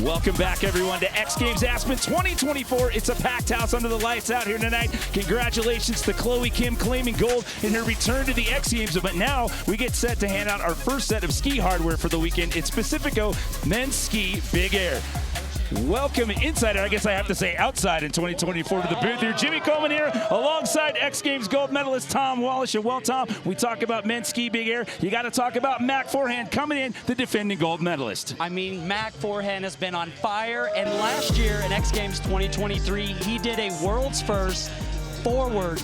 Welcome back, everyone, to X Games Aspen 2024. It's a packed house under the lights out here tonight. Congratulations to Chloe Kim claiming gold in her return to the X Games. But now we get set to hand out our first set of ski hardware for the weekend. It's Pacifico Men's Ski Big Air. Welcome inside, or I guess I have to say outside in 2024 to the booth here. Jimmy Coleman here alongside X Games gold medalist Tom Wallish. And well, Tom, we talk about men's ski big air. You got to talk about Mac Forehand coming in, the defending gold medalist. I mean, Mac Forehand has been on fire, and last year in X Games 2023, he did a world's first forward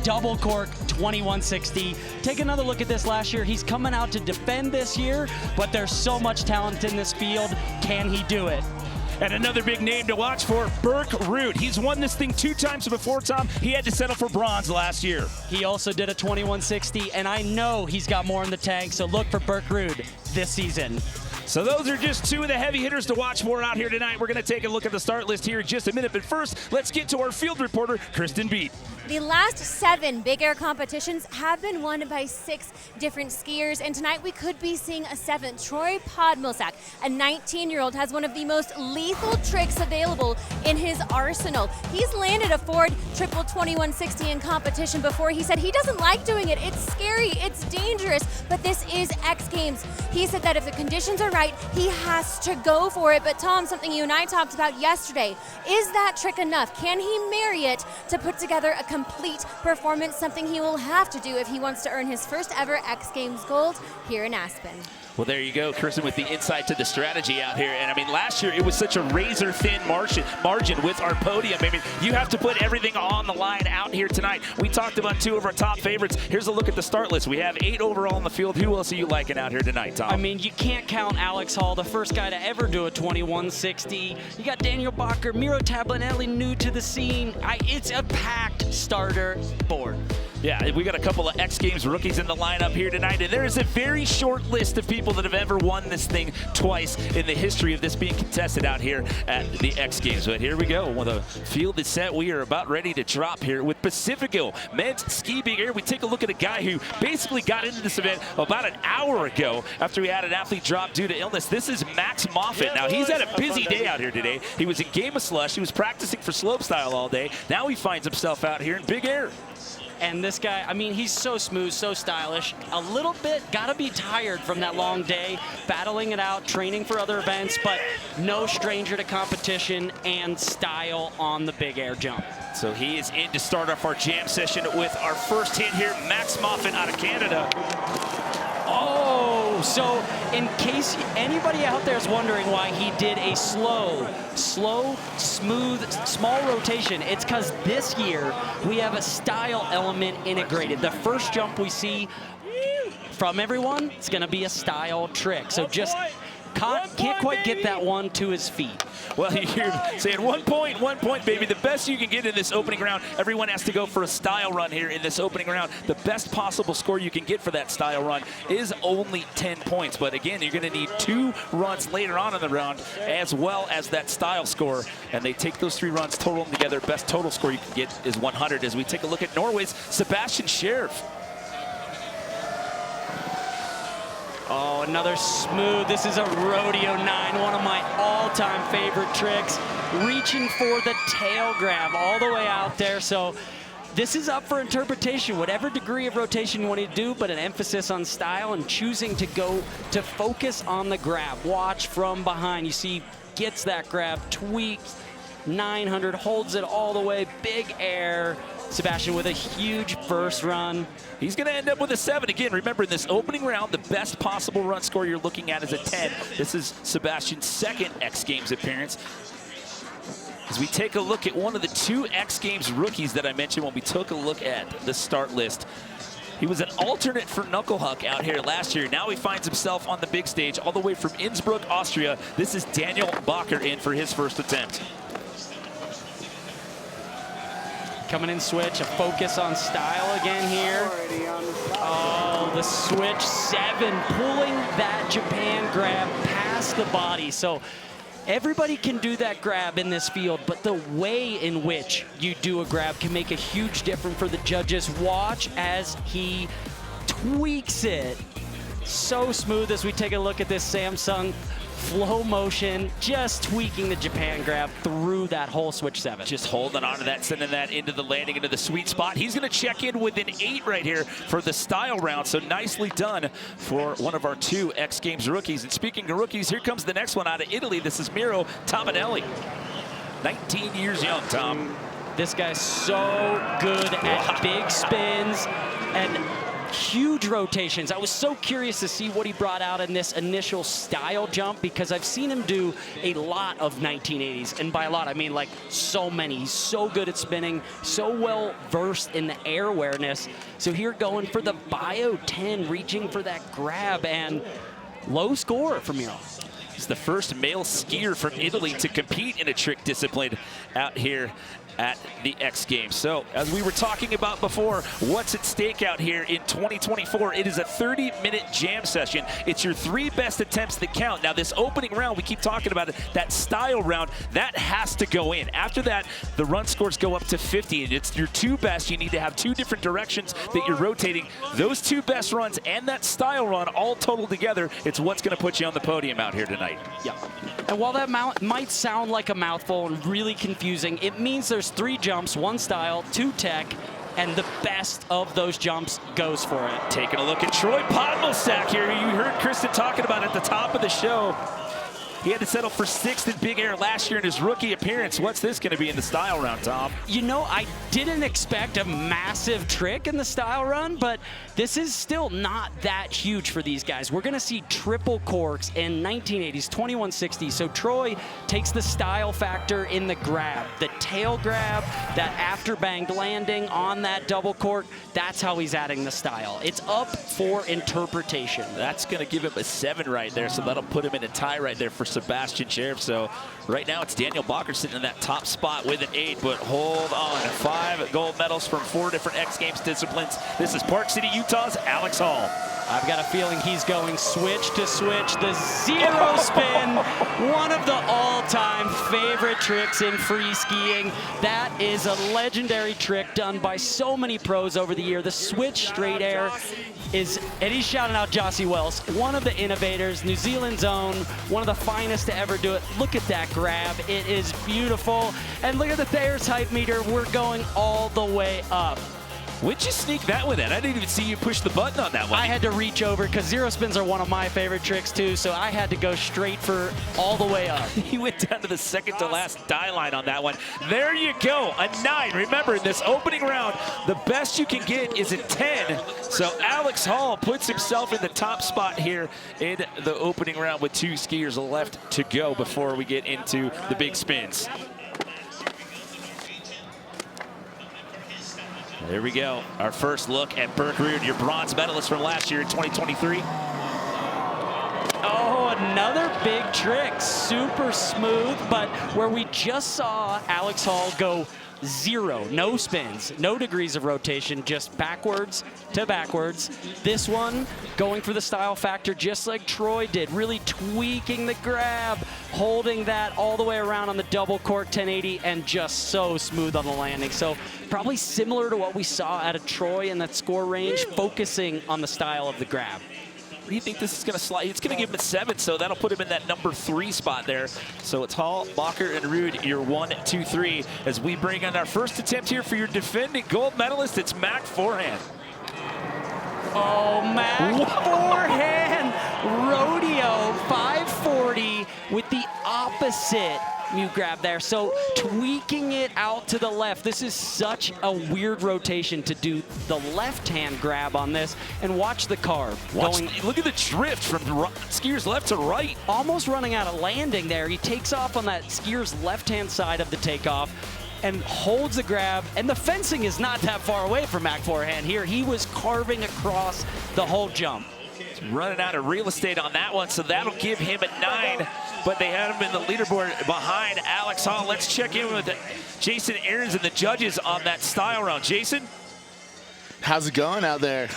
double cork 2160. Take another look at this last year. He's coming out to defend this year, but there's so much talent in this field. Can he do it? And another big name to watch for, Birk Ruud. He's won this thing 2 times before, Tom. He had to settle for bronze last year. He also did a 2160, and I know he's got more in the tank, so look for Birk Ruud this season. So those are just 2 of the heavy hitters to watch for out here tonight. We're going to take a look at the start list here in just a minute. But first, let's get to our field reporter, Kristen Beat. The last 7 big air competitions have been won by 6 different skiers, and tonight we could be seeing a 7th. Troy Podmilsak, a 19-year-old, has one of the most lethal tricks available in his arsenal. He's landed a forward triple 2160 in competition before. He said he doesn't like doing it. It's scary, it's dangerous, but this is X Games. He said that if the conditions are right, he has to go for it. But Tom, something you and I talked about yesterday, is that trick enough? Can he marry it to put together a complete performance, something he will have to do if he wants to earn his first ever X Games gold here in Aspen? Well, there you go, Kristen, with the insight to the strategy out here. And I mean, last year it was such a razor-thin margin with our podium. I mean, you have to put everything on the line out here tonight. We talked about 2 of our top favorites. Here's a look at the start list. We have 8 overall in the field. Who else are you liking out here tonight, Tom? I mean, you can't count Alex Hall, the first guy to ever do a 2160. You got Daniel Bacher, Miro Tabanelli, new to the scene. It's a packed starter board. Yeah, we got a couple of X Games rookies in the lineup here tonight, and there is a very short list of people that have ever won this thing twice in the history of this being contested out here at the X Games. But here we go. When the field is set, we are about ready to drop here with Pacifico Men's Ski Big Air. We take a look at a guy who basically got into this event about an hour ago after he had an athlete drop due to illness. This is Max Moffett. Now, he's had a busy day out here today. He was in Game of Slush. He was practicing for slopestyle all day. Now he finds himself out here in Big Air. And this guy, I mean, he's so smooth, so stylish. A little bit, gotta be tired from that long day, battling it out, training for other events, but no stranger to competition and style on the big air jump. So he is in to start off our jam session with our first hit here, Max Moffett out of Canada. Oh, so in case anybody out there is wondering why he did a slow, smooth, small rotation, it's because this year we have a style element integrated. The first jump we see from everyone, it's going to be a style trick. So just can't quite get that one to his feet. Well, you're saying 1 point, baby. The best you can get in this opening round. Everyone has to go for a style run here in this opening round. The best possible score you can get for that style run is only 10 points. But again, you're going to need 2 runs later on in the round as well as that style score. And they take those 3 runs, total them together. Best total score you can get is 100 as we take a look at Norway's Sebastian Sheriff. Oh, another smooth. This is a rodeo 9, one of my all-time favorite tricks. Reaching for the tail grab all the way out there. So this is up for interpretation, whatever degree of rotation you want to do, but an emphasis on style and choosing to go to focus on the grab. Watch from behind. You see, gets that grab, tweaks, 900, holds it all the way, big air. Sebastian with a huge first run. He's going to end up with a 7. Again, remember, in this opening round, the best possible run score you're looking at is a 10. This is Sebastian's 2nd X Games appearance. As we take a look at one of the 2 X Games rookies that I mentioned when we took a look at the start list. He was an alternate for Knucklehuck out here last year. Now he finds himself on the big stage all the way from Innsbruck, Austria. This is Daniel Bacher in for his first attempt. Coming in switch, a focus on style again here. Oh, the switch 7, pulling that Japan grab past the body. So everybody can do that grab in this field, but the way in which you do a grab can make a huge difference for the judges. Watch as he tweaks it. So smooth as we take a look at this Samsung flow motion, just tweaking the Japan grab through that whole switch 7. Just holding on to that, sending that into the landing, into the sweet spot. He's going to check in with an 8 right here for the style round. So nicely done for one of our 2 X Games rookies. And speaking of rookies, here comes the next one out of Italy. This is Miro Tabanelli. 19 years young, Tom. This guy's so good at big spins and huge rotations. I was so curious to see what he brought out in this initial style jump, because I've seen him do a lot of 1980s. And by a lot, I mean like so many. He's so good at spinning, so well versed in the air awareness. So here going for the Bio 10, reaching for that grab, and low score for Miro. He's the first male skier from Italy to compete in a trick discipline out here at the X Games. So, as we were talking about before, what's at stake out here in 2024? It is a 30-minute jam session. It's your 3 best attempts that count. Now, this opening round, we keep talking about it, that style round, that has to go in. After that, the run scores go up to 50, and it's your 2 best. You need to have 2 different directions that you're rotating. Those 2 best runs and that style run all totaled together, it's what's going to put you on the podium out here tonight. Yeah. And while that might sound like a mouthful and really confusing, it means there's 3 jumps, 1 style, 2 tech, and the best of those jumps goes for it. Taking a look at Troy Podmilsak here, who you heard Kristen talking about at the top of the show. He had to settle for 6th in big air last year in his rookie appearance. What's this going to be in the style round, Tom? You know, I didn't expect a massive trick in the style run, but this is still not that huge for these guys. We're going to see triple corks in 1980s, 2160s. So Troy takes the style factor in the grab, the tail grab, that after banged landing on that double cork. That's how he's adding the style. It's up for interpretation. That's going to give him a 7 right there, so that'll put him in a tie right there for Sebastian Sheriff. So right now it's Daniel Bacher sitting in that top spot with an 8, but hold on. 5 gold medals from 4 different X Games disciplines. This is Park City, Utah's Alex Hall. I've got a feeling he's going switch to switch. The 0 spin, one of the all-time favorite tricks in free skiing. That is a legendary trick done by so many pros over the year. The switch straight air is, and he's shouting out Jossie Wells, one of the innovators, New Zealand's own, one of the finest to ever do it. Look at that grab. It is beautiful. And look at the Thayer's height meter. We're going all the way up. Would you sneak that one in? I didn't even see you push the button on that one. I had to reach over because 0 spins are one of my favorite tricks too, so I had to go straight for all the way up. He went down to the second to last die line on that one. There you go, a 9. Remember, in this opening round, the best you can get is a 10. So Alex Hall puts himself in the top spot here in the opening round with 2 skiers left to go before we get into the big spins. There we go. Our first look at Birk Ruud, your bronze medalist from last year in 2023. Oh, another big trick. Super smooth, but where we just saw Alex Hall go 0, no spins, no degrees of rotation, just backwards to backwards. This one going for the style factor just like Troy did, really tweaking the grab, holding that all the way around on the double cork 1080, and just so smooth on the landing. So probably similar to what we saw out of Troy in that score range, focusing on the style of the grab. Do you think this is going to slide? It's going to give him a 7, so that'll put him in that number 3 spot there. So it's Hall, Bacher, and Ruud, your 1, 2, 3. As we bring on our first attempt here for your defending gold medalist, it's Mac Forehand. Oh, Mac Forehand, rodeo 540 with the opposite Mew grab there. So tweaking it out to the left. This is such a weird rotation to do the left-hand grab on this. And watch the carve. Look at the drift from skier's left to right. Almost running out of landing there. He takes off on that skier's left-hand side of the takeoff and holds the grab. And the fencing is not that far away from Mac Forehand here. He was carving across the whole jump. He's running out of real estate on that one, so that'll give him a 9. But they had him in the leaderboard behind Alex Hall. Let's check in with Jason Aarons and the judges on that style round. Jason? How's it going out there?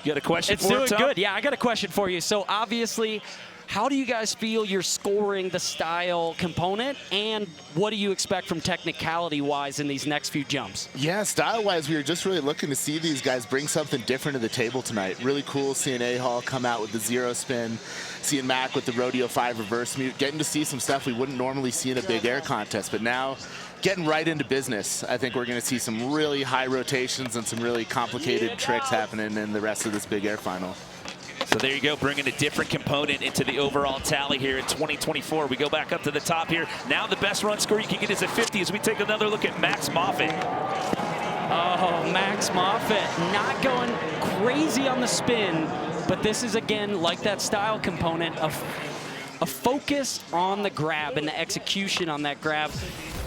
You got a question for It's doing Tom? good. Yeah, I got a question for you. So obviously, How do you guys feel you're scoring the style component, and what do you expect from technicality-wise in these next few jumps? Yeah, style-wise, we were just really looking to see these guys bring something different to the table tonight. Really cool seeing A-Hall come out with the 0 spin, seeing Mac with the Rodeo 5 reverse mute, getting to see some stuff we wouldn't normally see in a big air contest. But now, getting right into business, I think we're going to see some really high rotations and some really complicated tricks happening in the rest of this big air final. So there you go, bringing a different component into the overall tally here in 2024. We go back up to the top here. Now the best run score you can get is at 50 as we take another look at Max Moffett. Oh, Max Moffett not going crazy on the spin, but this is, again, like that style component, a focus on the grab and the execution on that grab.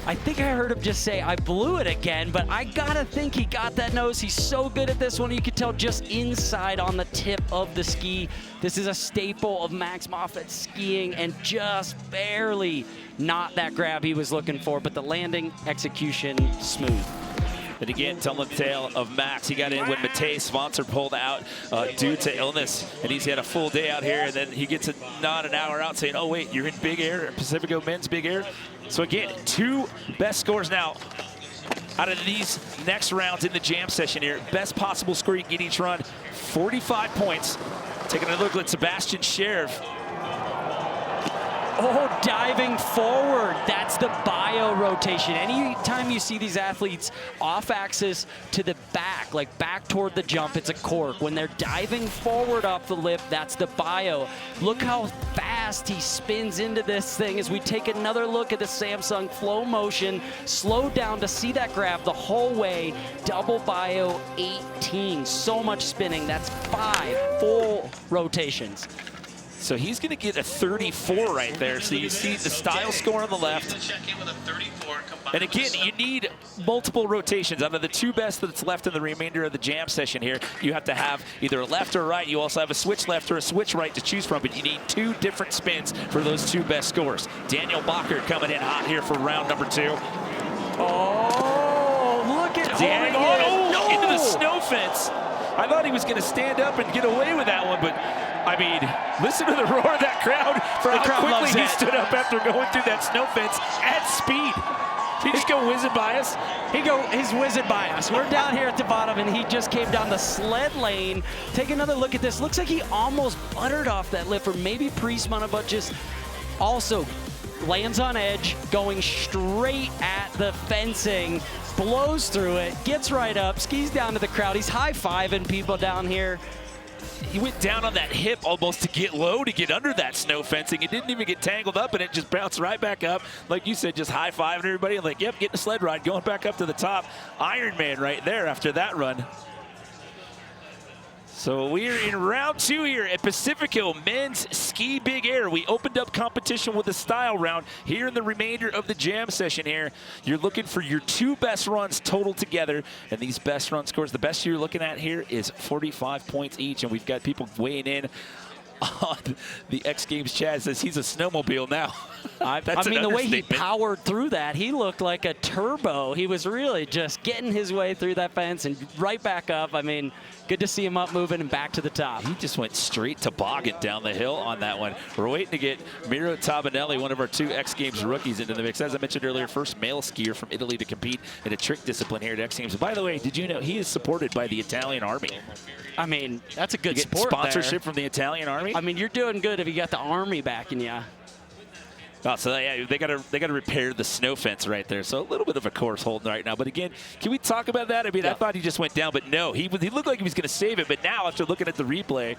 I think I heard him just say, I blew it again, but I gotta think he got that nose. He's so good at this one. You can tell just inside on the tip of the ski. This is a staple of Max Moffett's skiing, and just barely not that grab he was looking for, but the landing execution smooth. And again, telling the tale of Max. He got in when Matej Svancer pulled out due to illness, and he's had a full day out here, and then he gets a nod an hour out saying, oh wait, you're in big air, Pacifico men's big air. So again, 2 best scores now out of these next rounds in the jam session here. Best possible score you can get each run, 45 points. Taking a look at Sebastian Scherf. Oh, diving forward. That's the bio rotation. Anytime you see these athletes off axis to the back, like back toward the jump, it's a cork. When they're diving forward off the lip, that's the bio. Look how fast he spins into this thing as we take another look at the Samsung flow motion. Slow down to see that grab the whole way. Double bio 18. So much spinning. That's 5 full rotations. So he's going to get a 34 right there. So you see the style score on the left. And again, you need multiple rotations. Out of the 2 best that's left in the remainder of the jam session here, you have to have either a left or a right. You also have a switch left or a switch right to choose from, but you need 2 different spins for those 2 best scores. Daniel Bacher coming in hot here for round number 2. Oh, look at Daniel into the snow fence. I thought he was going to stand up and get away with that one, but I mean, listen to the roar of that crowd for how quickly he stood up after going through that snow fence at speed. Did he just go whizzing by us? He's whizzing by us. We're down here at the bottom, and he just came down the sled lane. Take another look at this. Looks like he almost buttered off that lip, or maybe pre-spun, but just also lands on edge, going straight at the fencing, blows through it, gets right up, skis down to the crowd. He's high-fiving people down here. He went down on that hip almost to get low, to get under that snow fencing. It didn't even get tangled up, and it just bounced right back up. Like you said, just high-fiving everybody. Like, yep, getting a sled ride, going back up to the top. Iron Man right there after that run. So we're in round 2 here at Pacifico Men's Ski Big Air. We opened up competition with a style round. Here in the remainder of the jam session here, you're looking for your 2 best runs total together. And these best run scores, the best you're looking at here is 45 points each. And we've got people weighing in on the X Games chat. Says he's a snowmobile now. I mean, the way he powered through that, he looked like a turbo. He was really just getting his way through that fence and right back up. I mean, good to see him up moving and back to the top. He just went straight toboggan down the hill on that one. We're waiting to get Miro Tabanelli, one of our 2 X Games rookies, into the mix. As I mentioned earlier, first male skier from Italy to compete in a trick discipline here at X Games. By the way, did you know he is supported by the Italian Army? I mean, that's a good support sponsorship there. from the Italian Army. I mean, you're doing good if you got the Army backing you. Oh, so yeah, they gotta repair the snow fence right there. So a little bit of a course holding right now. But again, can we talk about that? I mean, I thought he just went down, but no, he looked like he was going to save it. But now, after looking at the replay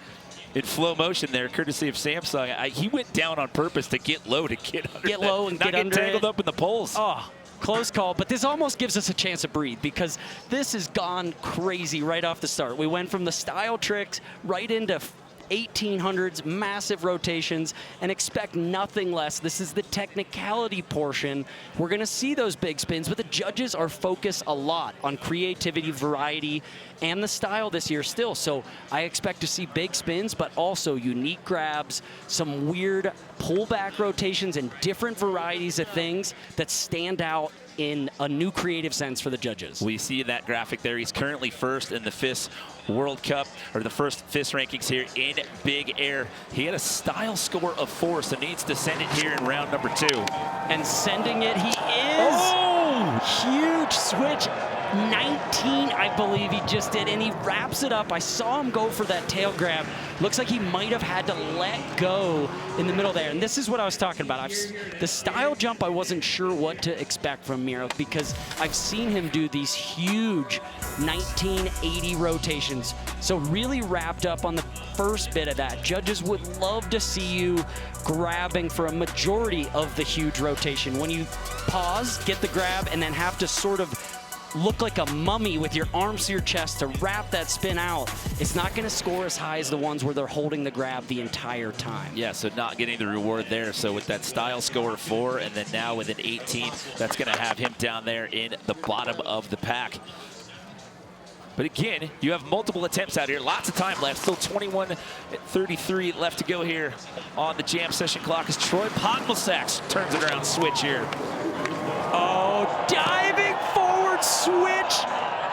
in flow motion there, courtesy of Samsung, he went down on purpose to get low, to get under. Get low and get under. Not get tangled up in the poles. Oh. Close call, but this almost gives us a chance to breathe because this has gone crazy right off the start. We went from the style tricks right into 1800s, massive rotations, and expect nothing less. This is the technicality portion. We're going to see those big spins, but the judges are focused a lot on creativity, variety, and the style this year still. So I expect to see big spins, but also unique grabs, some weird pullback rotations, and different varieties of things that stand out in a new creative sense for the judges. We see that graphic there. He's currently first in the FIS World Cup, or the first FIS rankings here in big air. He had a style score of 4, so needs to send it here in round number 2. And sending it, he is. Oh! Huge switch. 19, I believe he just did, and he wraps it up. I saw him go for that tail grab. Looks like he might have had to let go in the middle there, and this is what I was talking about. The style jump, I wasn't sure what to expect from Miro, because I've seen him do these huge 1980 rotations. So really wrapped up on the first bit of that. Judges would love to see you grabbing for a majority of the huge rotation. When you pause, get the grab, and then have to sort of look like a mummy with your arms to your chest to wrap that spin out, it's not going to score as high as the ones where they're holding the grab the entire time. Yeah, so not getting the reward there. So with that style score of 4, and then now with an 18, that's going to have him down there in the bottom of the pack. But again, you have multiple attempts out here. Lots of time left. Still 21:33 left to go here on the jam session clock as Troy Podmilsak turns it around switch here. Oh, diving forward switch.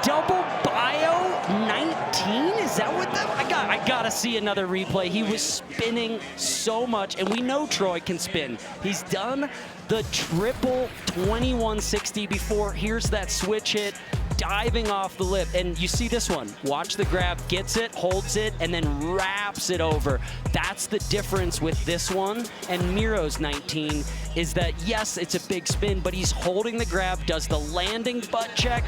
Double bio 19? Is that what that? I gotta see another replay. He was spinning so much, and we know Troy can spin. He's done the triple 2160 before. Here's that switch hit, diving off the lip, and you see this one. Watch the grab, gets it, holds it, and then wraps it over. That's the difference with this one and Miro's 19, is that yes, it's a big spin, but he's holding the grab, does the landing butt check,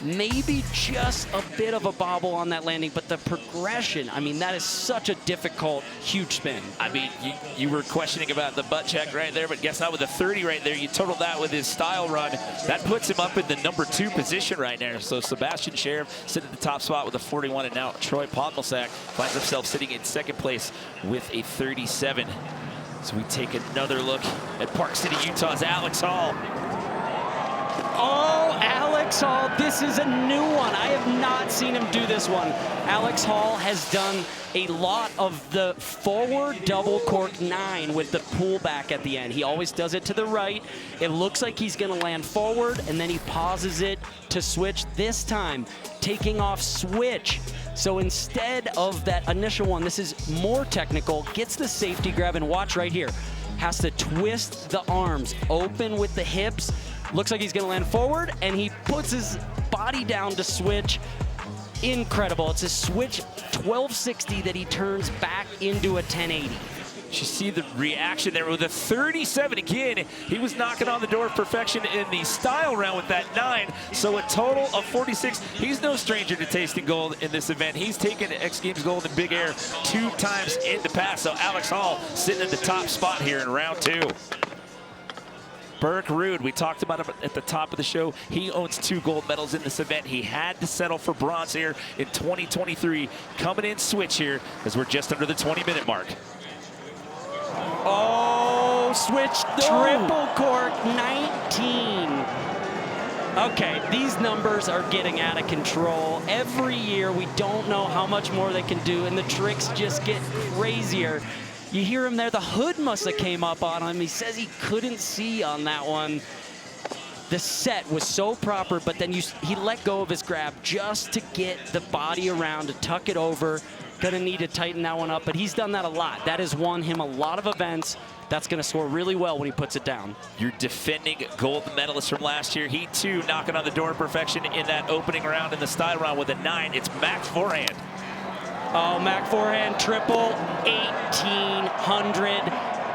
maybe just a bit of a bobble on that landing, but the progression, I mean, that is such a difficult, huge spin. I mean, you were questioning about the butt check right there, but guess not, with a 30 right there, you total that with his style run. That puts him up in the number 2 position right there. So Sebastian Sheriff sitting at the top spot with a 41, and now Troy Podmilsak finds himself sitting in 2nd place with a 37. So we take another look at Park City, Utah's Alex Hall. Oh, Alex Hall, this is a new one. I have not seen him do this one. Alex Hall has done a lot of the forward double cork 9 with the pullback at the end. He always does it to the right. It looks like he's gonna land forward, and then he pauses it to switch. This time, taking off switch. So instead of that initial one, this is more technical, gets the safety grab, and watch right here. Has to twist the arms, open with the hips. Looks like he's gonna land forward, and he puts his body down to switch. Incredible. It's a switch 1260 that he turns back into a 1080. You see the reaction there with a 37 again. He was knocking on the door of perfection in the style round with that 9. So a total of 46. He's no stranger to tasting gold in this event. He's taken X Games gold in big air 2 times in the past. So Alex Hall sitting at the top spot here in round 2. Birk Ruud, we talked about him at the top of the show. He owns 2 gold medals in this event. He had to settle for bronze here in 2023. Coming in switch here as we're just under the 20-minute mark. Oh, switch triple cork 19. Okay, these numbers are getting out of control. Every year, we don't know how much more they can do, and the tricks just get crazier. You hear him there, the hood must have came up on him. He says he couldn't see on that one. The set was so proper, but then he let go of his grab just to get the body around, to tuck it over. Gonna need to tighten that one up, but he's done that a lot. That has won him a lot of events. That's gonna score really well when he puts it down. Your defending gold medalist from last year, he too knocking on the door of perfection in that opening round in the style round with a 9. It's Mac Forehand. Oh, Mac Forehand, triple 1800.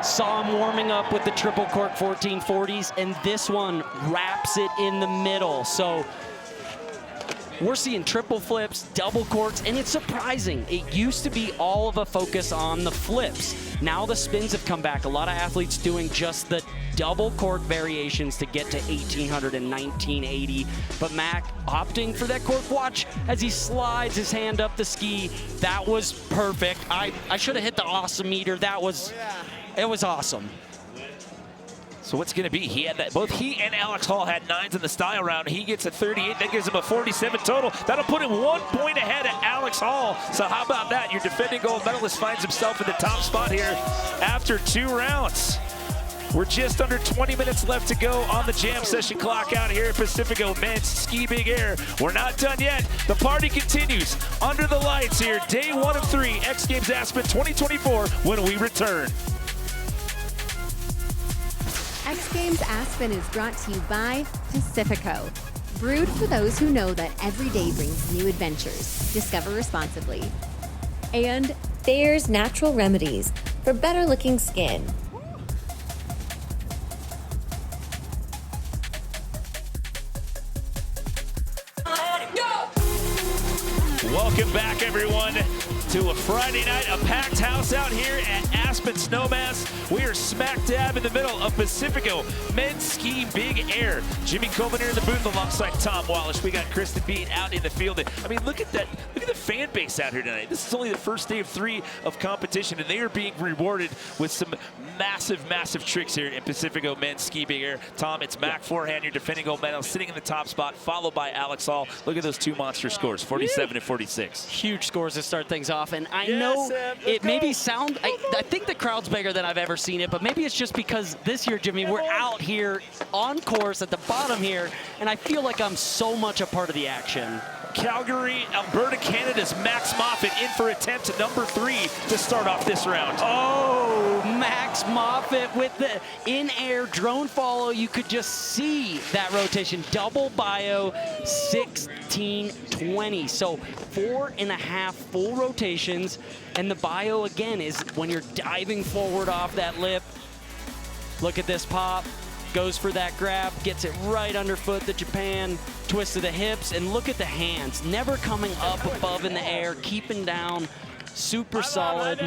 Saw him warming up with the triple cork 1440s, and this one wraps it in the middle. So we're seeing triple flips, double corks, and it's surprising. It used to be all of a focus on the flips. Now the spins have come back. A lot of athletes doing just the double cork variations to get to 1800 and 1980. But Mac opting for that cork. Watch as he slides his hand up the ski. That was perfect. I should have hit the awesome meter. It was awesome. So what's going to be? He had that. Both he and Alex Hall had 9s in the style round. He gets a 38. That gives him a 47 total. That'll put him 1 point ahead of Alex Hall. So how about that? Your defending gold medalist finds himself in the top spot here after 2 rounds. We're just under 20 minutes left to go on the jam session clock out here at Pacifico Men's Ski Big Air. We're not done yet. The party continues under the lights here. Day 1 of 3, X Games Aspen 2024 when we return. X Games Aspen is brought to you by Pacifico. Brewed for those who know that every day brings new adventures. Discover responsibly. And Thayer's Natural Remedies for better looking skin. Welcome back, everyone, to a Friday night, a packed house out here at Aspen Snowmass. We are smack dab in the middle of Pacifico Men's Ski Big Air. Jimmy Coleman here in the booth alongside Tom Wallish. We got Kristen Beat out in the field. I mean, look at that. Look at the fan base out here tonight. This is only the first day of 3 of competition, and they are being rewarded with some massive, massive tricks here in Pacifico Men's Ski Big Air. Tom, it's Mac Forehand, your defending gold medal, sitting in the top spot, followed by Alex Hall. Look at those two monster scores, 47 and 46. Huge scores to start things off, and I know it maybe sound, I think the crowd's bigger than I've ever seen it, but maybe it's just because this year, Jimmy, we're out here on course at the bottom here, and I feel like I'm so much a part of the action. Calgary, Alberta, Canada's Max Moffat in for attempt number 3 to start off this round. Oh, Max Moffat with the in-air drone follow. You could just see that rotation. Double bio, 1620. So 4.5 full rotations. And the bio, again, is when you're diving forward off that lip. Look at this pop. Goes for that grab, gets it right underfoot, the Japan twist of the hips, and look at the hands. Never coming up above in the air, keeping down, super solid.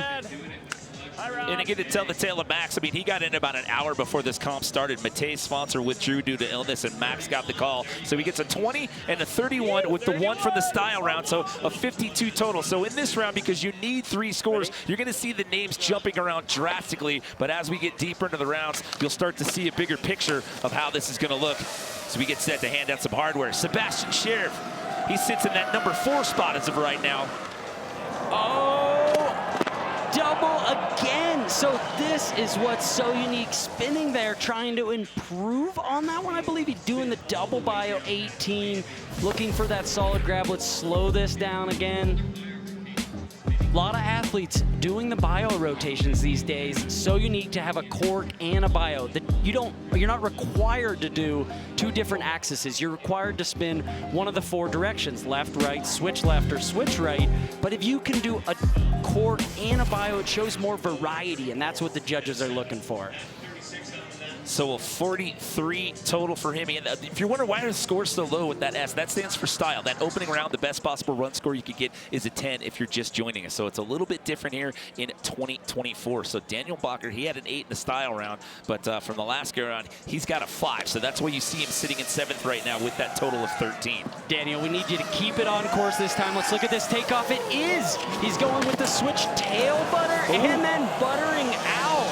And again, to tell the tale of Max, I mean, he got in about an hour before this comp started. Matej Svancer withdrew due to illness, and Max got the call. So he gets a 20 and a 31 with the 1 from the style round, so a 52 total. So in this round, because you need 3 scores, you're going to see the names jumping around drastically. But as we get deeper into the rounds, you'll start to see a bigger picture of how this is going to look. So we get set to hand out some hardware. Sebastian Sheriff, he sits in that number 4 spot as of right now. Oh, double again. So this is what's so unique. Spinning there, trying to improve on that one. I believe he's doing the double bio 18, looking for that solid grab. Let's slow this down again. A lot of athletes doing the bio rotations these days. So unique to have a cork and a bio. That you're not required to do 2 different axes. You're required to spin one of the 4 directions, left, right, switch left, or switch right. But if you can do a cork and a bio, it shows more variety, and that's what the judges are looking for. So a 43 total for him. And if you're wondering why are the scores so low with that S, that stands for style. That opening round, the best possible run score you could get is a 10 if you're just joining us. So it's a little bit different here in 2024. So Daniel Bacher, he had an 8 in the style round, but from the last go round, he's got a 5. So that's why you see him sitting in 7th right now with that total of 13. Daniel, we need you to keep it on course this time. Let's look at this takeoff. It is. He's going with the switch tail butter and then buttering out.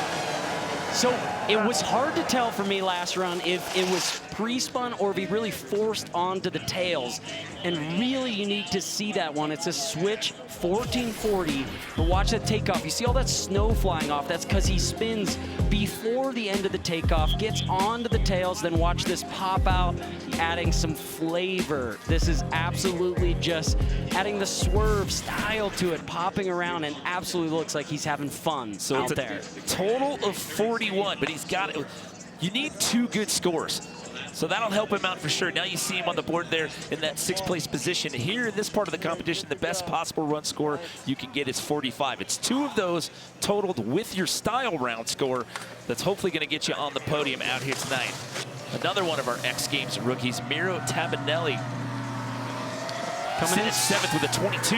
So it was hard to tell for me last round if it was pre-spun or if he really forced onto the tails. And really unique to see that one. It's a switch 1440, but watch that takeoff. You see all that snow flying off? That's because he spins before the end of the takeoff, gets onto the tails, then watch this pop out, adding some flavor. This is absolutely just adding the swerve style to it, popping around, and absolutely looks like he's having fun so out it's there. A total of 41, but he's got it. You need 2 good scores. So that'll help him out for sure. Now you see him on the board there in that 6th place position. Here in this part of the competition, the best possible run score you can get is 45. It's 2 of those totaled with your style round score that's hopefully going to get you on the podium out here tonight. Another one of our X Games rookies, Miro Tabanelli, coming in at 7th with a 22.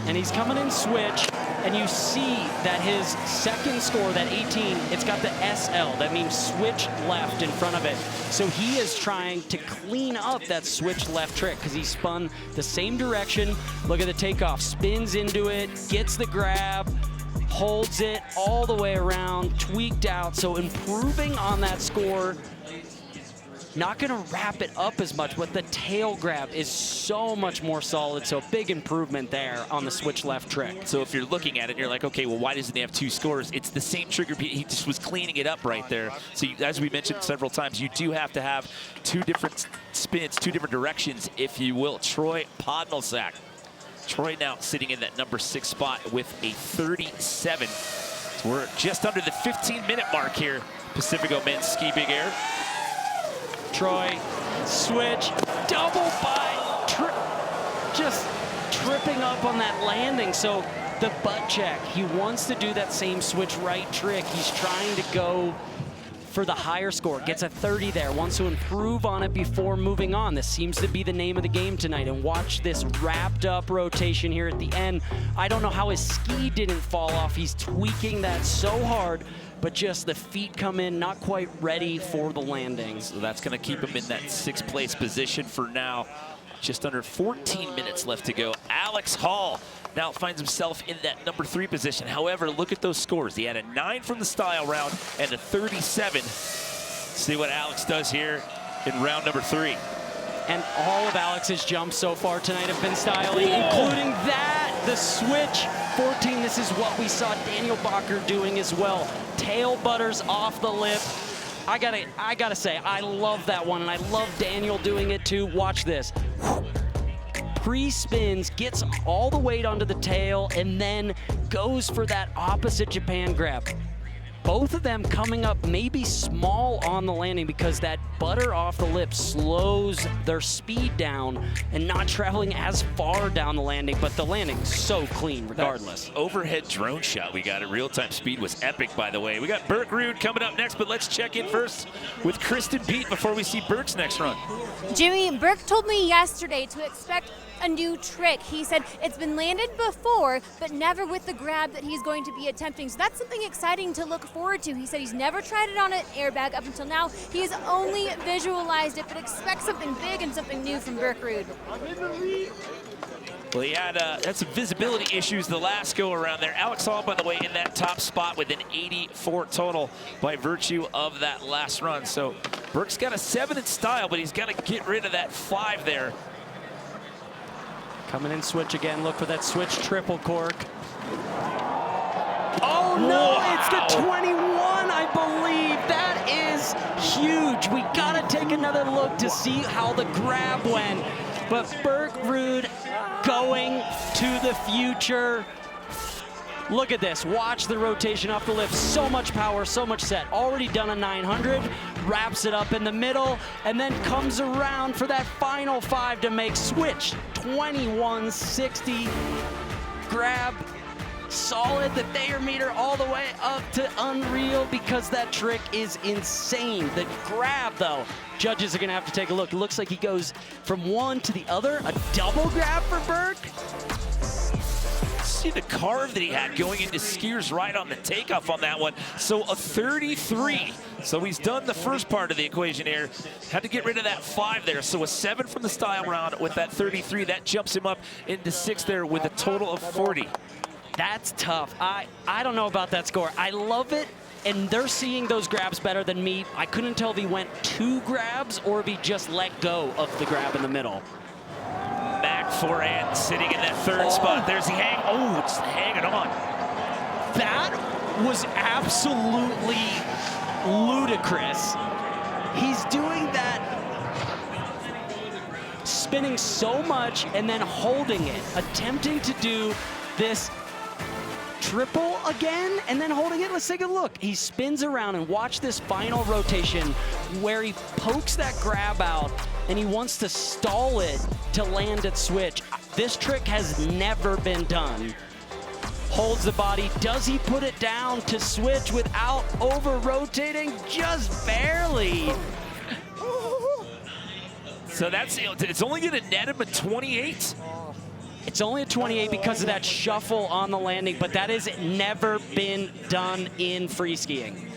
And he's coming in switch, and you see that his second score, that 18, it's got the SL. That means switch left in front of it. So he is trying to clean up that switch left trick because he spun the same direction. Look at the takeoff, spins into it, gets the grab, holds it all the way around, tweaked out. So improving on that score. Not going to wrap it up as much, but the tail grab is so much more solid. So big improvement there on the switch left trick. So if you're looking at it, you're like, okay, well, why doesn't he have 2 scores? It's the same trigger. He just was cleaning it up right there. So as we mentioned several times, you do have to have 2 different spins, 2 different directions, if you will. Troy Podmilsak. Troy now sitting in that number 6 spot with a 37. So we're just under the 15-minute mark here. Pacifico men's ski big air. Troy, switch, double by, just tripping up on that landing. So the butt check, he wants to do that same switch right trick. He's trying to go for the higher score, gets a 30 there, wants to improve on it before moving on. This seems to be the name of the game tonight. And watch this wrapped up rotation here at the end. I don't know how his ski didn't fall off. He's tweaking that so hard, but just the feet come in not quite ready for the landing. So that's going to keep him in that 6th place position for now. Just under 14 minutes left to go. Alex Hall now finds himself in that number 3 position. However, look at those scores. He had a 9 from the style round and a 37. See what Alex does here in round number 3. And all of Alex's jumps so far tonight have been styling, including that, the switch 14. This is what we saw Daniel Bacher doing as well. Tail butters off the lip. I gotta say, I love that one, and I love Daniel doing it too. Watch this. Pre-spins, gets all the weight onto the tail, and then goes for that opposite Japan grab. Both of them coming up maybe small on the landing because that butter off the lip slows their speed down and not traveling as far down the landing, but the landing's so clean regardless. That overhead drone shot we got at real-time speed was epic, by the way. We got Birk Ruud coming up next, but let's check in first with Kristen Beat before we see Birk's next run. Jimmy, Birk told me yesterday to expect a new trick. He said it's been landed before, but never with the grab that he's going to be attempting. So that's something exciting to look forward to. He said he's never tried it on an airbag up until now. He has only visualized it, but expect something big and something new from Birk Ruud. Well, he had some visibility issues the last go around there. Alex Hall, by the way, in that top spot with an 84 total by virtue of that last run. So Birk's got a 7 in style, but he's got to get rid of that 5 there. Coming in switch again, look for that switch triple cork. Oh no, wow. It's the 21, I believe. That is huge. We gotta take another look to see how the grab went. But Birk Ruud going to the future. Look at this, watch the rotation off the lift. So much power, so much set. Already done a 900, wraps it up in the middle, and then comes around for that final 5 to make switch. 2160, grab, solid, the Thayer meter all the way up to unreal because that trick is insane. The grab though, judges are gonna have to take a look. It looks like he goes from one to the other, a double grab for Birk. See the carve that he had going into skiers right on the takeoff on that one. So a 33. So he's done the first part of the equation here. Had to get rid of that 5 there. So a 7 from the style round with that 33. That jumps him up into 6 there with a total of 40. That's tough. I don't know about that score. I love it, and they're seeing those grabs better than me. I couldn't tell if he went 2 grabs or if he just let go of the grab in the middle. Forehand sitting in that 3rd spot. There's the hang. Oh, it's hanging on. That was absolutely ludicrous. He's doing that, spinning so much and then holding it, attempting to do this triple again and then holding it. Let's take a look. He spins around and watch this final rotation where he pokes that grab out and he wants to stall it to land at switch. This trick has never been done. Holds the body. Does he put it down to switch without over-rotating? Just barely. So it's only going to net him at 28. It's only a 28 because of that shuffle on the landing, but that has never been done in free skiing.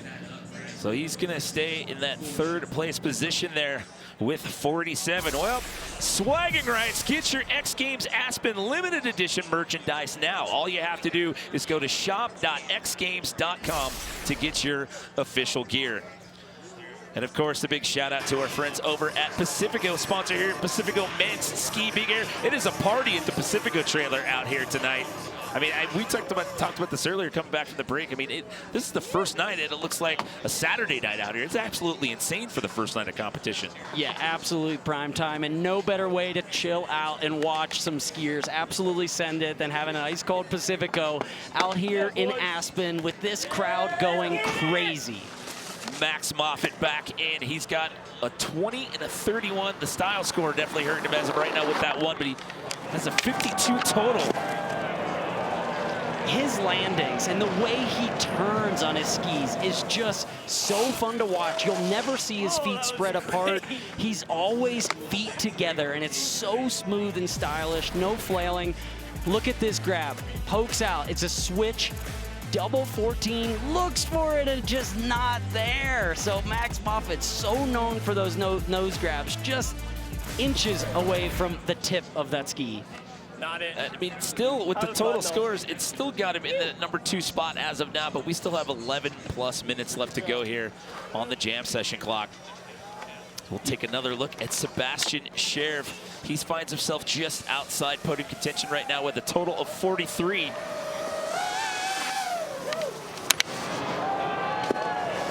So he's going to stay in that 3rd place position there with 47. Well, swagging rights, get your X Games Aspen limited edition merchandise now. All you have to do is go to shop.xgames.com to get your official gear. And of course, a big shout out to our friends over at Pacifico, sponsor here at Pacifico Men's Ski Big Air. It is a party at the Pacifico trailer out here tonight. I mean, we talked about this earlier coming back from the break. I mean, this is the first night, and it looks like a Saturday night out here. It's absolutely insane for the first night of competition. Yeah, absolutely prime time, and no better way to chill out and watch some skiers absolutely send it than having an ice cold Pacifico out here in Aspen with this crowd going crazy. Max Moffitt back in. He's got a 20 and a 31. The style score definitely hurting him as of right now with that one, but he has a 52 total. His landings and the way he turns on his skis is just so fun to watch. You'll never see his feet spread apart. He's always feet together, and it's so smooth and stylish, no flailing. Look at this grab, pokes out, it's a switch, double 14, looks for it and just not there. So Max Moffitt's so known for those nose grabs, just inches away from the tip of that ski. I mean, still with the total scores, it's still got him in the #2 spot as of now, but we still have 11+ minutes left to go here on the jam session clock. We'll take another look at Sebastian Scherf. He finds himself just outside podium contention right now with a total of 43.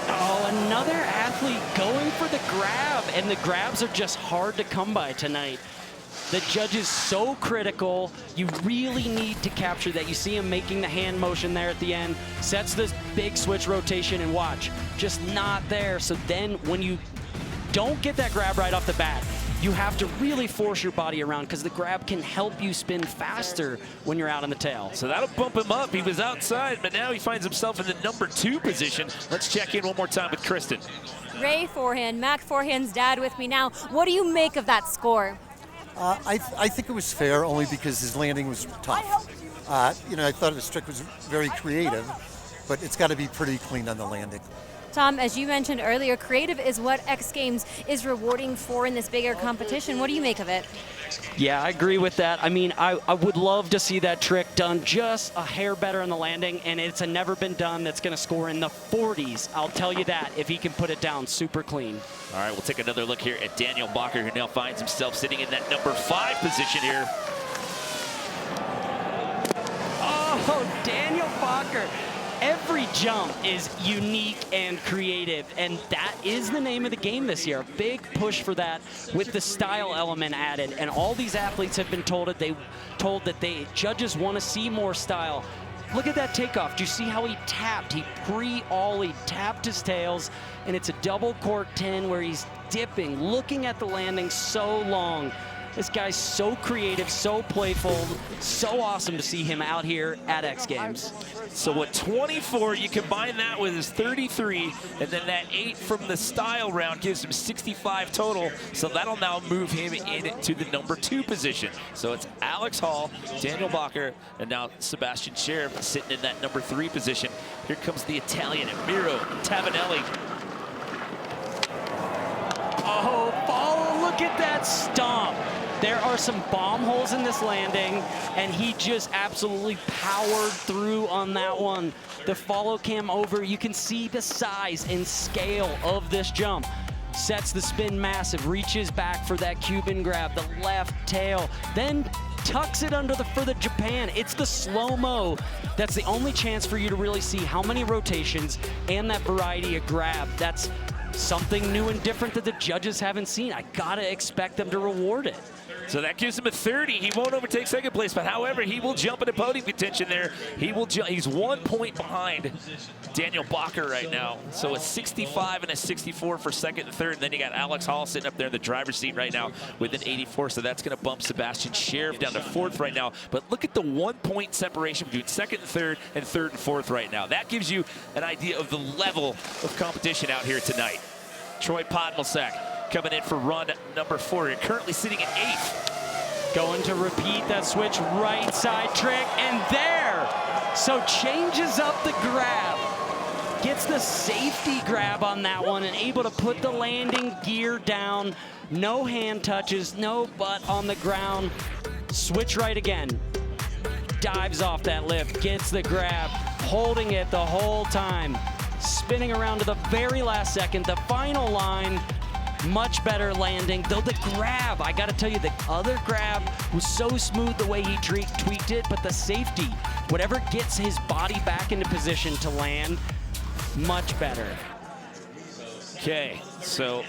Oh, another athlete going for the grab, and the grabs are just hard to come by tonight. The judge is so critical. You really need to capture that. You see him making the hand motion there at the end, sets this big switch rotation, and watch, just not there. So then when you don't get that grab right off the bat, you have to really force your body around because the grab can help you spin faster when you're out on the tail. So that'll bump him up. He was outside, but now he finds himself in the #2 position. Let's check in one more time with Kristen. Ray Forehand, Mac Forehand's dad with me now. What do you make of that score? I think it was fair only because his landing was tough. You know, I thought his trick was very creative, but it's got to be pretty clean on the landing. Tom, as you mentioned earlier, creative is what X Games is rewarding for in this bigger competition. What do you make of it? Yeah, I agree with that. I mean, I would love to see that trick done just a hair better on the landing, and it's a never been done that's going to score in the 40s. I'll tell you that, if he can put it down super clean. All right, we'll take another look here at Daniel Bacher, who now finds himself sitting in that #5 position here. Oh, Daniel Bacher. Every jump is unique and creative, and that is the name of the game this year. A big push for that with the style element added, and all these athletes have been told that they judges want to see more style. Look at that takeoff. Do you see how he tapped? He pre-ollie, tapped his tails, and it's a double cork 10 where he's dipping, looking at the landing so long. This guy's so creative, so playful, so awesome to see him out here at X Games. So at 24, you combine that with his 33, and then that 8 from the style round gives him 65 total. So that'll now move him into the #2 position. So it's Alex Hall, Daniel Bacher, and now Sebastian Scherf sitting in that #3 position. Here comes the Italian, Miro Tabanelli. Oh, follow, look at that stomp. There are some bomb holes in this landing, and he just absolutely powered through on that one. The follow cam over, you can see the size and scale of this jump. Sets the spin massive, reaches back for that Cuban grab, the left tail, then tucks it under for the Japan. It's the slow-mo. That's the only chance for you to really see how many rotations and that variety of grab. That's something new and different that the judges haven't seen. I gotta expect them to reward it. So that gives him a 30. He won't overtake second place, but however, he will jump into podium contention there. He's 1 point behind Daniel Bacher right now. So a 65 and a 64 for second and third. And then you got Alex Hall sitting up there in the driver's seat right now with an 84. So that's going to bump Sebastian Scherf down to 4th right now. But look at the 1 point separation between second and third and 4th right now. That gives you an idea of the level of competition out here tonight. Troy Podmilsak coming in for run #4. You're currently sitting at 8th. Going to repeat that switch right side trick, and there. So changes up the grab. Gets the safety grab on that one and able to put the landing gear down. No hand touches, no butt on the ground. Switch right again. Dives off that lift, gets the grab, holding it the whole time. spinning around to the very last second. The final line, much better landing. Though the grab, I gotta tell you, the other grab was so smooth the way he tweaked it, but the safety, whatever gets his body back into position to land, much better. Okay, so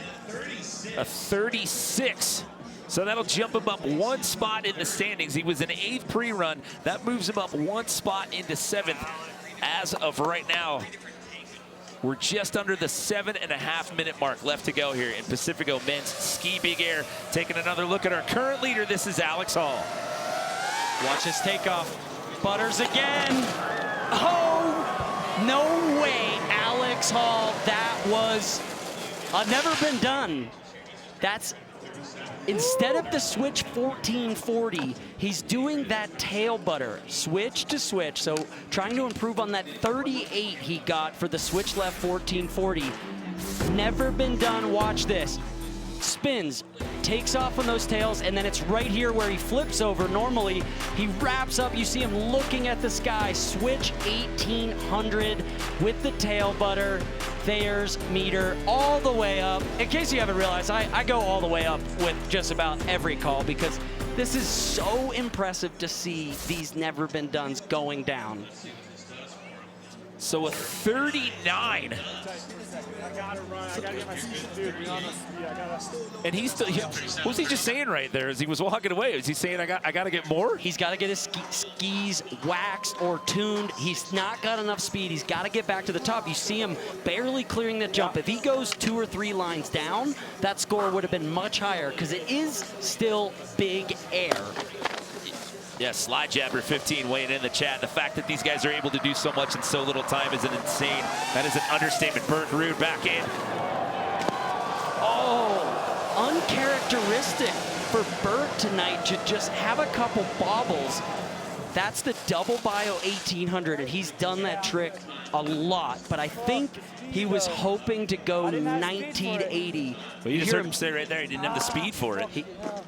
a 36. So that'll jump him up one spot in the standings. He was in 8th pre-run. That moves him up one spot into 7th. As of right now, we're just under the 7.5 minute mark left to go here in Pacifico men's ski big air. Taking another look at our current leader, this is Alex Hall. Watch his takeoff. Butters again. Oh, no way, Alex Hall. That was never been done. That's, instead of the switch 1440, he's doing that tail butter, switch to switch. So trying to improve on that 38 he got for the switch left 1440. Never been done. Watch this. Spins, takes off on those tails, and then it's right here where he flips over. Normally, he wraps up. You see him looking at the sky. Switch 1800 with the tail butter. Thayer's meter all the way up. In case you haven't realized, I go all the way up with just about every call because this is so impressive to see these never been dones going down. So a 39. And he's still, what was he just saying right there as he was walking away? Is he saying, I got to get more? He's got to get his skis waxed or tuned. He's not got enough speed. He's got to get back to the top. You see him barely clearing the jump. If he goes 2 or 3 lines down, that score would have been much higher because it is still big air. Yes, Slide Jabber 15 weighing in the chat. The fact that these guys are able to do so much in so little time is an insane. That is an understatement. Birk Ruud back in. Oh, uncharacteristic for Birk tonight to just have a couple bobbles. That's the double bio 1800, and he's done that trick a lot. But I think he was hoping to go 1980. Well, you just heard him say right there, he didn't have the speed for it.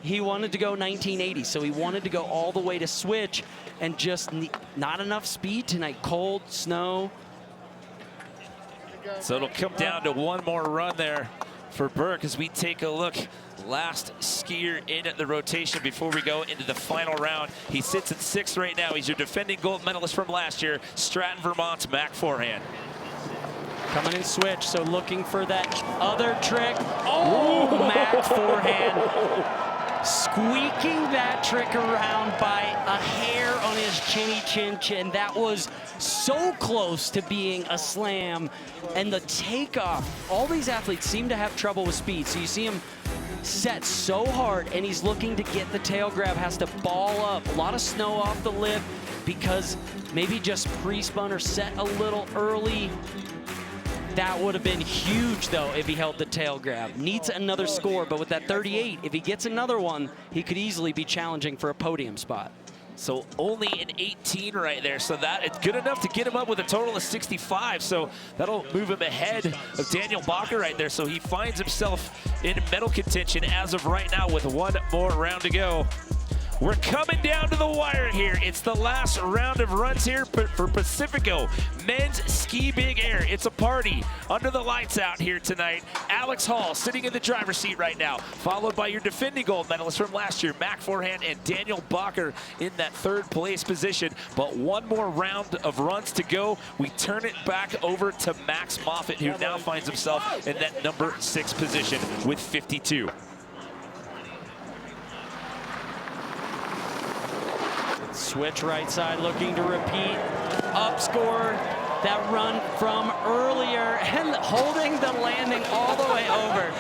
He wanted to go 1980, so he wanted to go all the way to switch, and just not enough speed tonight. Cold, snow. So it'll come down to one more run there for Birk as we take a look. Last skier in the rotation before we go into the final round. He sits in 6th right now. He's your defending gold medalist from last year, Stratton, Vermont's Mac Forehand. Coming in switch, so looking for that other trick. Oh, Mac Forehand. Squeaking that trick around by a hair on his chinny chin. That was so close to being a slam. And the takeoff, all these athletes seem to have trouble with speed. So you see him set so hard, and he's looking to get the tail grab, has to ball up. A lot of snow off the lip because maybe just pre-spun or set a little early. That would have been huge, though, if he held the tail grab. Needs another score, but with that 38, if he gets another one, he could easily be challenging for a podium spot. So only an 18 right there. So that it's good enough to get him up with a total of 65. So that'll move him ahead of Daniel Bacher right there. So he finds himself in medal contention as of right now with one more round to go. We're coming down to the wire here. It's the last round of runs here for Pacifico men's ski big air. It's a party under the lights out here tonight. Alex Hall sitting in the driver's seat right now, followed by your defending gold medalist from last year, Mac Forehand, and Daniel Bacher in that 3rd place position. But one more round of runs to go. We turn it back over to Max Moffitt, who now finds himself in that number 6 position with 52. Switch right side, looking to repeat. Up score that run from earlier and holding the landing all the way over.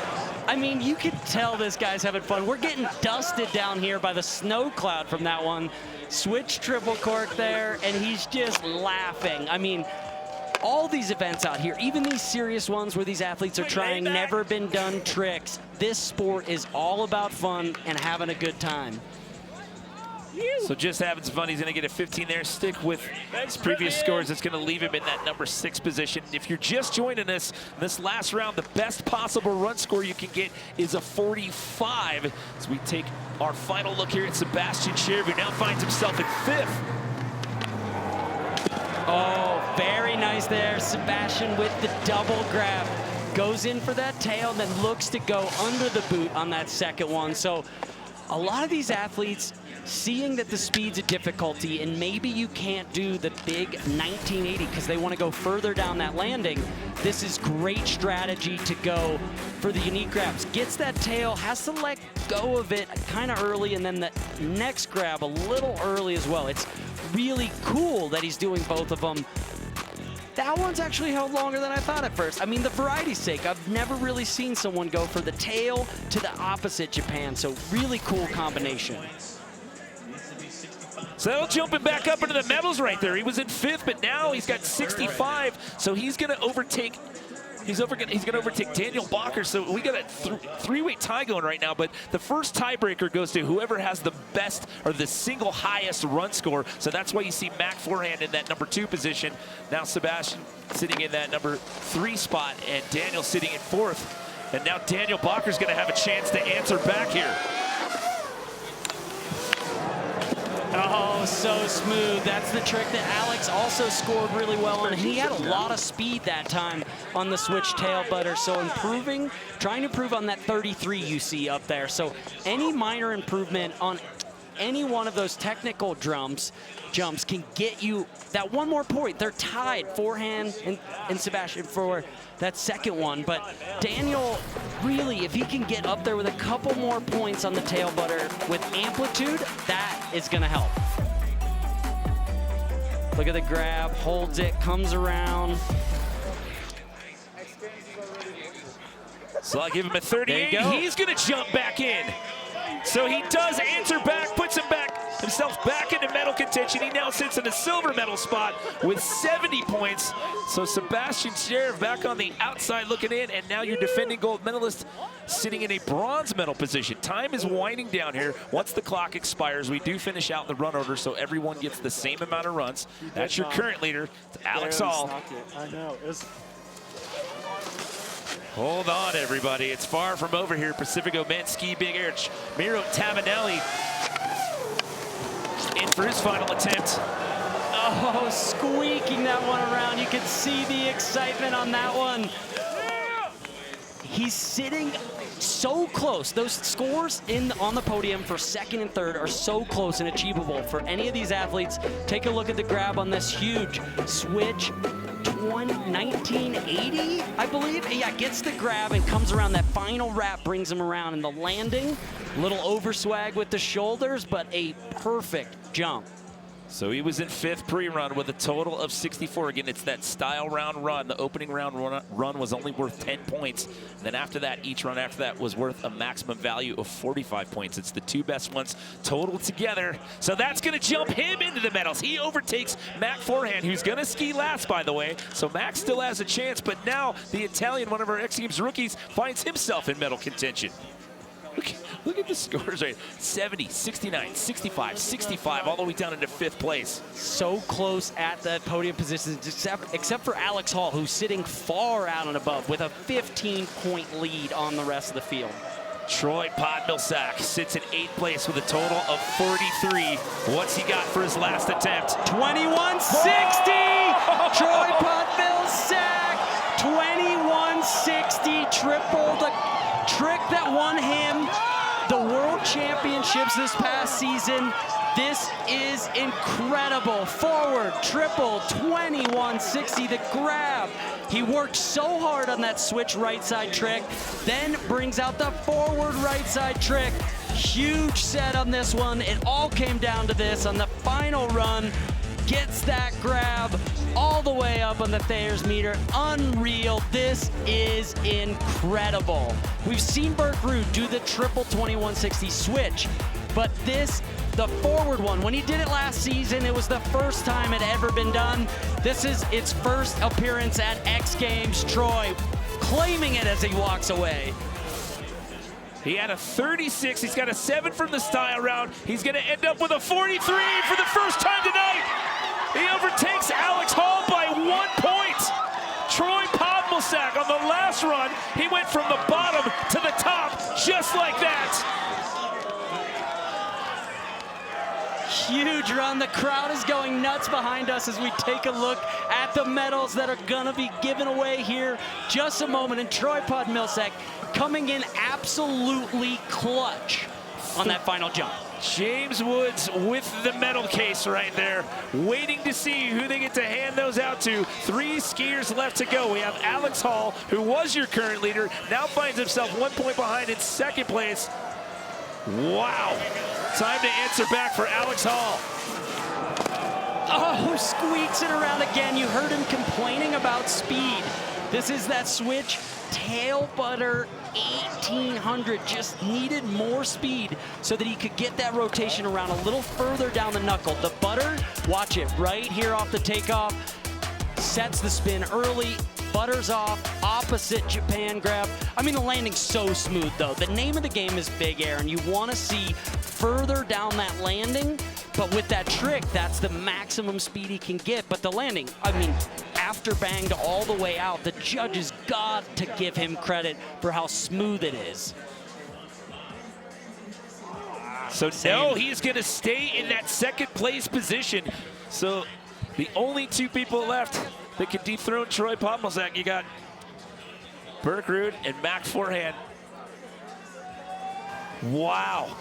I mean, you can tell this guy's having fun. We're getting dusted down here by the snow cloud from that one. Switch triple cork there, and he's just laughing. I mean, all these events out here, even these serious ones where these athletes are trying never been done tricks, this sport is all about fun and having a good time. So just having some fun. He's going to get a 15 there. Stick with his previous scores. It's going to leave him in that number 6 position. If you're just joining us this last round, the best possible run score you can get is a 45. As we take our final look here at Sebastian Scherb, who now finds himself in 5th. Oh, very nice there. Sebastian with the double grab. Goes in for that tail and then looks to go under the boot on that second one. So a lot of these athletes seeing that the speed's a difficulty and maybe you can't do the big 1980 because they want to go further down that landing, this is great strategy to go for the unique grabs. Gets that tail, has to let go of it kind of early, and then the next grab a little early as well. It's really cool that he's doing both of them. That one's actually held longer than I thought at first. I mean, the variety's sake, I've never really seen someone go for the tail to the opposite Japan, so really cool combination. So that'll jump him back up into the medals right there. He was in 5th, but now he's got 65, so he's going to overtake. He's going to overtake Daniel Bacher. So we got a three-way tie going right now, but the first tiebreaker goes to whoever has the best or the single highest run score. So that's why you see Mac Forehand in that number 2 position. Now Sebastian sitting in that number 3 spot, and Daniel sitting in 4th. And now Daniel Bacher's going to have a chance to answer back here. Oh, so smooth. That's the trick that Alex also scored really well on. He had a lot of speed that time on the switch tail butter. So improving, trying to improve on that 33 you see up there. So any minor improvement on any one of those technical jumps can get you that one more point. They're tied, Forehand and Sebastian for that second one. But Daniel, really, if he can get up there with a couple more points on the tail butter with amplitude, that is going to help. Look at the grab, holds it, comes around. So I'll give him a 38. He's going to jump back in. So he does answer back, puts himself back into medal contention. He now sits in a silver medal spot with 70 points. So Sebastian Sheriff back on the outside looking in, and now your defending gold medalist sitting in a bronze medal position. Time is winding down here. Once the clock expires, we do finish out the run order, so everyone gets the same amount of runs. That's your current leader, Alex Hall. I know. Hold on, everybody. It's far from over here. Pacifico men's ski big air. Miro Tabanelli in for his final attempt. Oh, squeaking that one around. You can see the excitement on that one. He's sitting so close. Those scores on the podium for 2nd and 3rd are so close and achievable for any of these athletes. Take a look at the grab on this huge switch. 1980, I believe. Yeah, gets the grab and comes around. That final wrap brings him around, and the landing, a little overswag with the shoulders, but a perfect jump. So he was in 5th pre-run with a total of 64. Again, it's that style round run. The opening round run was only worth 10 points. And then after that, each run after that was worth a maximum value of 45 points. It's the 2 best ones total together. So that's going to jump him into the medals. He overtakes Mac Forehand, who's going to ski last, by the way. So Mac still has a chance, but now the Italian, one of our X Games rookies, finds himself in medal contention. Look at the scores right. 70, 69, 65, 65, all the way down into 5th place. So close at that podium position, except for Alex Hall, who's sitting far out and above with a 15-point lead on the rest of the field. Troy Podmilsak sits in 8th place with a total of 43. What's he got for his last attempt? 2160! Troy Podmilsak, 2160, triple the trick that won him the World Championships this past season. This is incredible. Forward, triple, 2160, the grab. He worked so hard on that switch right side trick, then brings out the forward right side trick. Huge set on this one. It all came down to this on the final run. Gets that grab all the way up on the Thayer's meter. Unreal. This is incredible. We've seen Birk Ruud do the triple 2160 switch, but this, the forward one, when he did it last season, it was the first time it had ever been done. This is its first appearance at X Games. Troy claiming it as he walks away. He had a 36. He's got a 7 from the style round. He's going to end up with a 43 for the first time tonight. He overtakes Alex Hall by 1 point. Troy Podmilsak on the last run, he went from the bottom to the top just like that. huge run. The crowd is going nuts behind us as we take a look at the medals that are gonna be given away here just a moment. And Troy Podmilsak coming in absolutely clutch on that final jump. James Woods with the medal case right there, waiting to see who they get to hand those out to. 3 skiers left to go. We have Alex Hall, who was your current leader, now finds himself 1 point behind in second place. Wow. Time to answer back for Alex Hall. Oh, squeaks it around again. You heard him complaining about speed. This is that switch. Tail butter 1800, just needed more speed so that he could get that rotation around a little further down the knuckle. The butter, watch it, right here off the takeoff, sets the spin early, butters off, opposite Japan grab. I mean, the landing's so smooth though. The name of the game is big air, and you want to see further down that landing, but with that trick, that's the maximum speed he can get. But the landing, I mean, after banged all the way out, the judges got to give him credit for how smooth it is. So no, he's gonna stay in that second place position. So the only 2 people left that can dethrone Troy Podmilsak, you got Birk Ruud and Mac Forehand. Wow.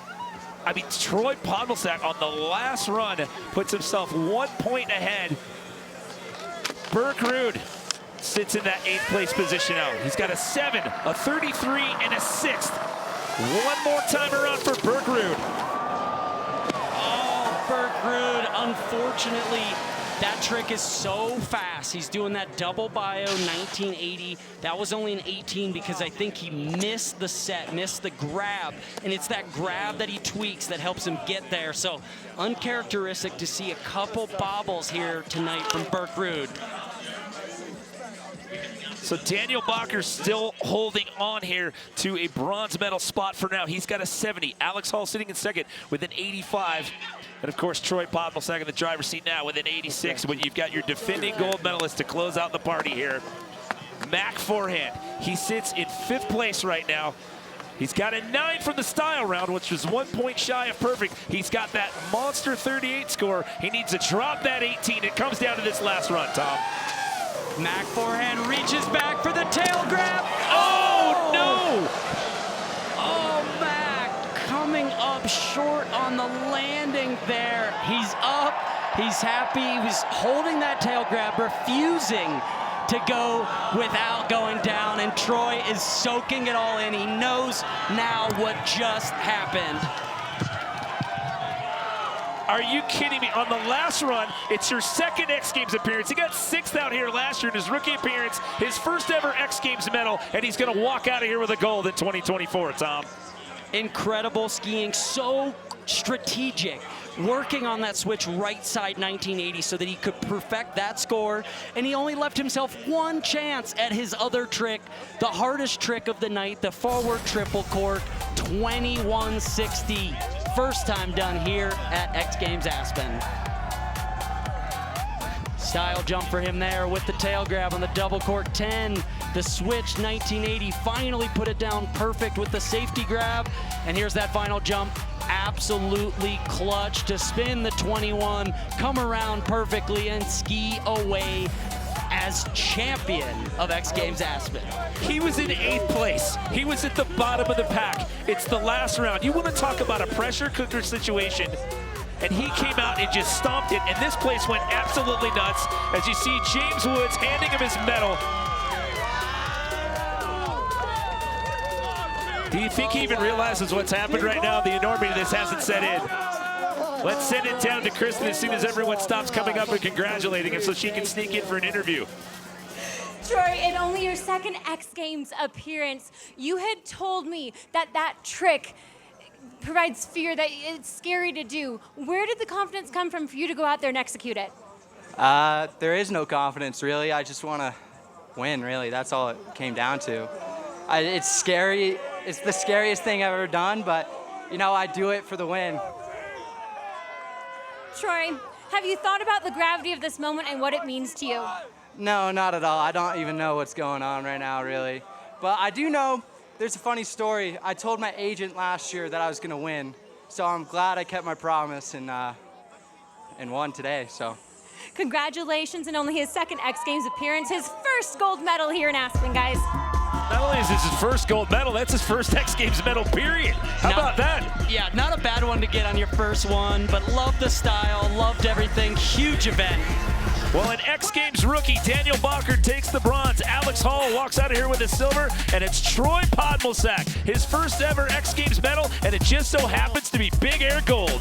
I mean, Troy Podmilsak on the last run puts himself 1 point ahead. Birk Ruud sits in that 8th place position now. He's got a 7, a 33, and a 6th. One more time around for Birk Ruud. Oh, Birk Ruud, unfortunately, that trick is so fast. He's doing that double bio 1980. That was only an 18 because I think he missed the set, missed the grab. And it's that grab that he tweaks that helps him get there. So uncharacteristic to see a couple bobbles here tonight from Birk Ruud. So Daniel Bacher still holding on here to a bronze medal spot for now. He's got a 70. Alex Hall sitting in second with an 85. And of course, Troy Podmilsak in the driver's seat now with an 86. But you've got your defending gold medalist to close out the party here. Mac Forehand. He sits in 5th place right now. He's got a 9 from the style round, which was 1 point shy of perfect. He's got that monster 38 score. He needs to drop that 18. It comes down to this last run, Tom. Mac Forehand reaches back for the tail grab. Oh, no! Oh, Mac coming up short on the landing there. He's up, he's happy. He was holding that tail grab, refusing to go without going down, and Troy is soaking it all in. He knows now what just happened. Are you kidding me? On the last run, it's your 2nd X Games appearance. He got 6th out here last year in his rookie appearance, his first ever X Games medal, and he's gonna walk out of here with a gold in 2024, Tom. Incredible skiing, so strategic, working on that switch right side 1980 so that he could perfect that score, and he only left himself 1 chance at his other trick, the hardest trick of the night, the forward triple cork, 2160. First time done here at X Games Aspen. Style jump for him there with the tail grab on the double cork 10. The switch 1980 finally put it down perfect with the safety grab. And here's that final jump. Absolutely clutch to spin the 21, come around perfectly and ski away as champion of X Games Aspen. He was in 8th place. He was at the bottom of the pack. It's the last round. You want to talk about a pressure cooker situation. And he came out and just stomped it, and this place went absolutely nuts as you see James Woods handing him his medal. Do you think he even realizes what's happened right now? The enormity of this hasn't set in. Let's send it down to Kristen as soon as everyone stops coming up and congratulating him so she can sneak in for an interview. Troy, in only your 2nd X Games appearance, you had told me that that trick provides fear, that it's scary to do. Where did the confidence come from for you to go out there and execute it? There is no confidence, really. I just want to win, really. That's all it came down to. It's scary. It's the scariest thing I've ever done, but, you know, I do it for the win. Troy, have you thought about the gravity of this moment and what it means to you? No, not at all. I don't even know what's going on right now, really. But I do know there's a funny story. I told my agent last year that I was going to win, so I'm glad I kept my promise, and and won today. So Congratulations, and only his second X Games appearance, his first gold medal here in Aspen, guys. Not only is this his first gold medal, that's his first X Games medal, period. How about that? Yeah, not a bad one to get on your first one, but loved the style, loved everything. Huge event. Well, an X Games rookie, Daniel Bacher, takes the bronze. Alex Hall walks out of here with a silver, and it's Troy Podmilsak, his first ever X Games medal, and it just so happens to be big air gold.